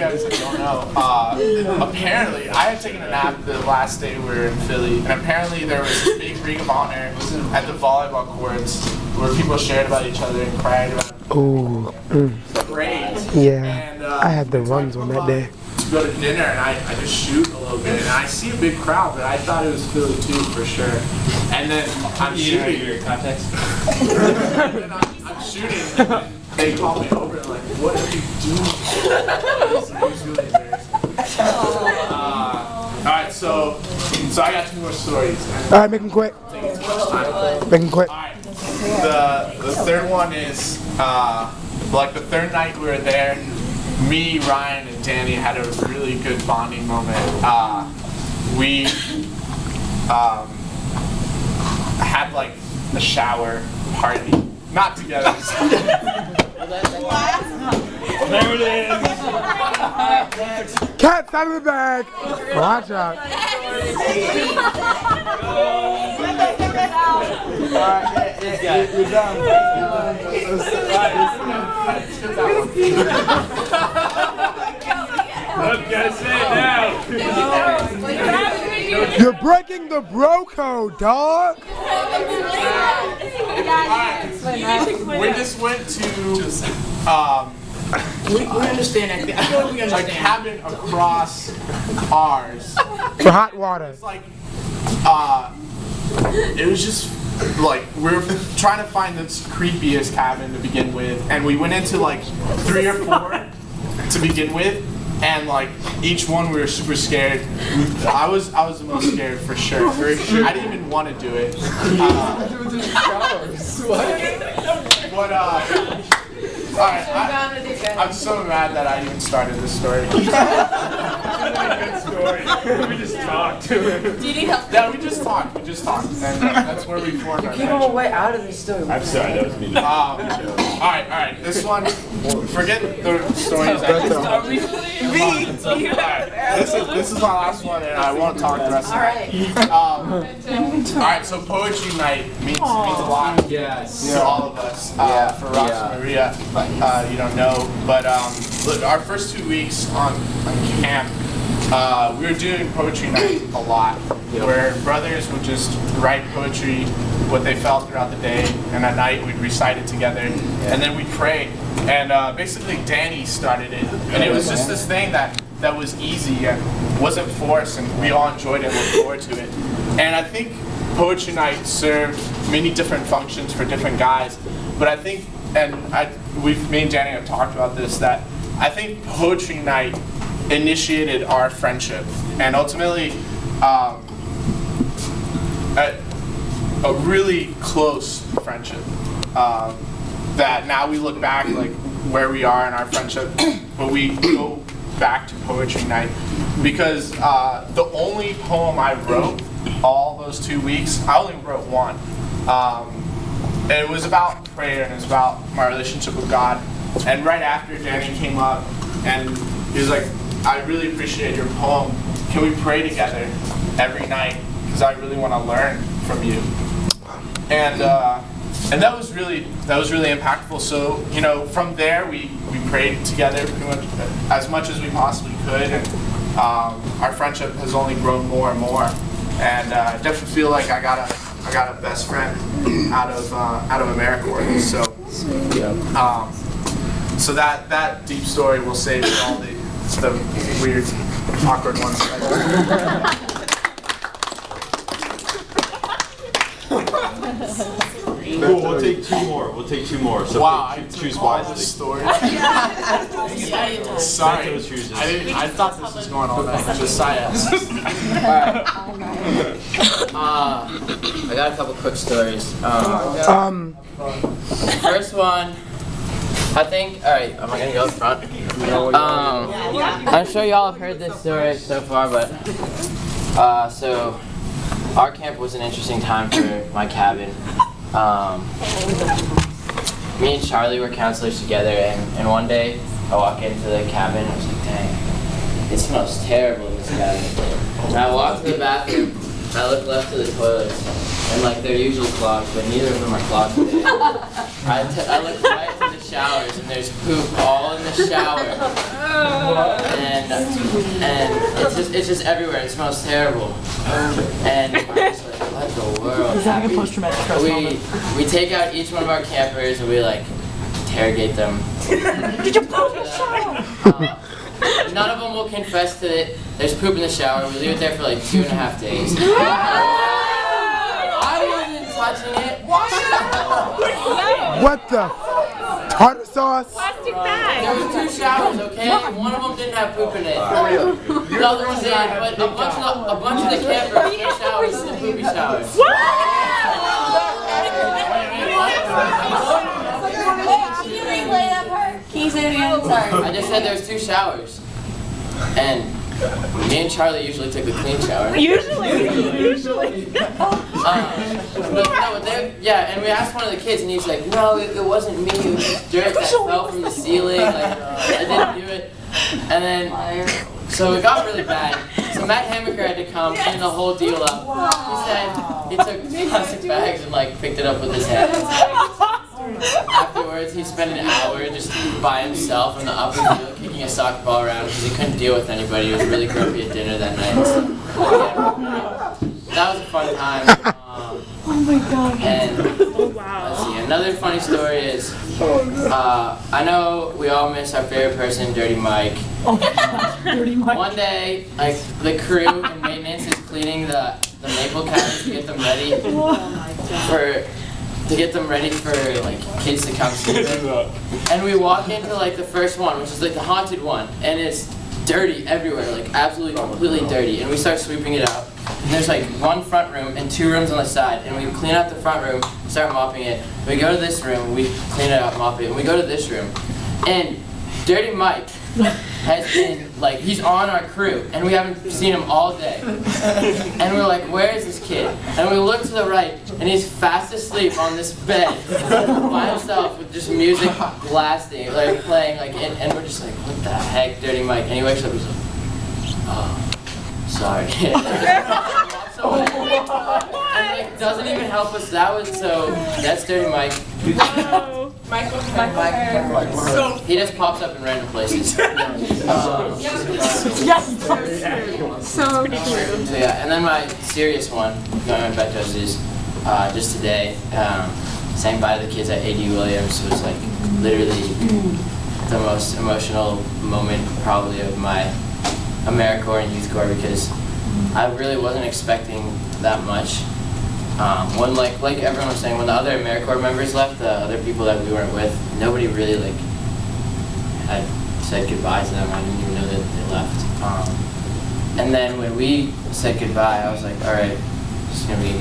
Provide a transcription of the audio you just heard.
guys don't know, apparently I had taken a nap the last day we were in Philly, and apparently there was this big Ring of Honor at the volleyball courts where people shared about each other and cried about it. Oh, Great. yeah. And, I had the runs on that day. To go to dinner, and I just shoot a little bit, and I see a big crowd, but I thought it was Philly too for sure. And then I'm shooting. Your context. And then I'm shooting, and then they call me over and like, what are you doing? It was really embarrassing. Alright, so I got 2 more stories. Alright, make them quick. Taking too much time. Make them quick. Alright, the third one is, like the third night we were there, me, Ryan, and Danny had a really good bonding moment. We had like a shower party. Not together. There it is. Cat's out of the bag. Watch out. You're done. Look, gotta say it now. You're breaking the bro code, dog. We just went to we understand that. I feel like we a understand. cabin across ours. For hot water. It's like, it was just like we were trying to find the creepiest cabin to begin with, and we went into like 3 or 4 to begin with, and like each one we were super scared. I was the most scared for sure. I didn't even want to do it. Alright, I'm so mad that I even started this story. Good story. We just talked to him. Do you need help? Yeah, we just talked, and that's where we formed our Keep him friendship. away out of this story. I'm sorry, that was me. Alright, this one, forget the stories I just told you. This is my last one, and I won't talk the rest of it. Alright, so poetry night means a lot to all of us. For Ross and Maria, you don't know, but look, our first 2 weeks on camp, we were doing poetry night a lot, where brothers would just write poetry, what they felt throughout the day, and at night we'd recite it together, and then we'd pray. And basically Danny started it, and it was just this thing that was easy and wasn't forced, and we all enjoyed it and looked forward to it. And I think poetry night served many different functions for different guys, but I think, me and Danny have talked about this, that I think poetry night initiated our friendship, and ultimately a really close friendship that now we look back like where we are in our friendship, but we go back to poetry night because the only poem I wrote all those 2 weeks, I only wrote one. And it was about prayer, and it was about my relationship with God. And right after, Danny came up and he was like, I really appreciate your poem. Can we pray together every night? Because I really want to learn from you. And that was really impactful. So, you know, from there we prayed together pretty much as we possibly could, and our friendship has only grown more and more. And I definitely feel like I got a best friend out of AmeriCorps. So that deep story will save all the weird, awkward ones. Cool, we'll take 2 more. We'll take 2 more. So wow, I choose all the wisely. stories. Sorry, I thought this was going all night. Josiah. I got a couple quick stories. First one, I think. All right, am I gonna go up front? I'm sure y'all have heard this story so far, but so our camp was an interesting time for my cabin. Me and Charlie were counselors together, and one day I walk into the cabin and I was like, dang, it smells terrible in this cabin. And I walked to the bathroom, and I looked left to the toilets, and like they're usually clogged, but neither of them are clogged today. I looked right to the showers, and there's poop all in the shower, and it's just everywhere. It smells terrible, and I'm just like, what the world? Is that like a post-traumatic stress moment? We take out each one of our campers and we like interrogate them. Did you poop in the shower? None of them will confess to it. There's poop in the shower. We leave it there for like 2.5 days. I wasn't touching it. What the? Tartar sauce? Plastic bag. There was 2 showers, okay? One of them didn't have poop in it. The other one did, but a bunch of the campers in the showers in the poopy showers. Can you say it again? Sorry. I just said there's 2 showers. And me and Charlie usually took the clean shower. Usually. Yeah, and we asked one of the kids, and he's like, no, it wasn't me. It was just dirt that fell from the ceiling. Like, I didn't do it. And then, so it got really bad. So Matt Hamaker had to come, clean the whole deal up. He said he took plastic bags and like picked it up with his hands. Afterwards, he spent an hour just by himself in the upper field kicking a soccer ball around because he couldn't deal with anybody. He was really grumpy at dinner that night. So, yeah, that was a fun time. Oh my god. And let's see, another funny story is, I know we all miss our favorite person, Dirty Mike. Oh my gosh, Dirty Mike. One day, like the crew and maintenance is cleaning the maple cabins to get them ready for like kids to come sleep in. And we walk into like the first one, which is like the haunted one, and it's dirty everywhere, like absolutely completely dirty. And we start sweeping it out. And there's like 1 front room and 2 rooms on the side. And we clean out the front room, start mopping it. We go to this room, we clean it out, mop it, and we go to this room. And Dirty Mike has been, like, he's on our crew, and we haven't seen him all day. And we're like, where is this kid? And we look to the right, and he's fast asleep on this bed by himself with just music blasting, like playing, like, and we're just like, what the heck, Dirty Mike? And he wakes up, he's like, oh, sorry. Walks away. And like, doesn't even help us. That's Dirty Mike. Michael. He just pops up in random places. Yes. So So yeah, and then my serious one, going back to us, is just today, saying bye to the kids at A.D. Williams was like literally the most emotional moment probably of my AmeriCorps and Youth Corps, because I really wasn't expecting that much. When like everyone was saying, when the other AmeriCorps members left, the other people that we weren't with, nobody really like had said goodbye to them. I didn't even know that they left. And then when we said goodbye, I was like, all right, it's gonna be